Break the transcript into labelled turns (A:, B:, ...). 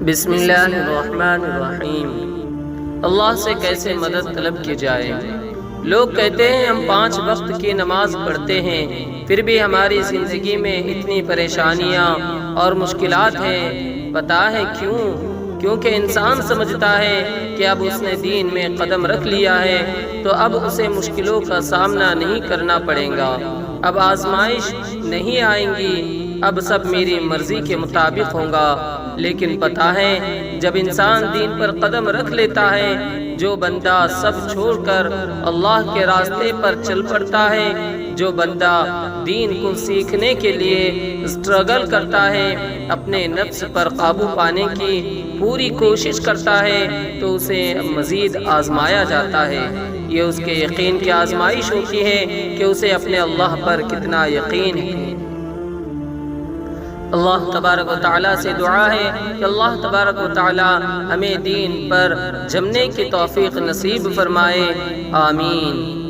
A: بسم اللہ الرحمن الرحیم۔ اللہ سے کیسے مدد طلب کی جائے؟ لوگ کہتے ہیں ہم 5 وقت کی نماز پڑھتے ہیں، پھر بھی ہماری زندگی میں اتنی پریشانیاں اور مشکلات ہیں۔ پتہ ہے کیوں؟ کیونکہ انسان سمجھتا ہے کہ اب اس نے دین میں قدم رکھ لیا ہے تو اب اسے مشکلوں کا سامنا نہیں کرنا پڑے گا، اب آزمائش نہیں آئیں گی، اب سب میری مرضی کے مطابق ہوگا۔ لیکن پتہ ہے جب انسان دین پر قدم رکھ لیتا ہے، جو بندہ سب چھوڑ کر اللہ کے راستے پر چل پڑتا ہے، جو بندہ دین کو سیکھنے کے لیے اسٹرگل کرتا ہے، اپنے نفس پر قابو پانے کی پوری کوشش کرتا ہے، تو اسے مزید آزمایا جاتا ہے۔ یہ اس کے یقین کی آزمائش ہوتی ہے کہ اسے اپنے اللہ پر کتنا یقین ہے۔ اللہ تبارک و تعالیٰ سے دعا ہے کہ اللہ تبارک و تعالیٰ ہمیں دین پر جمنے کی توفیق نصیب فرمائے، آمین۔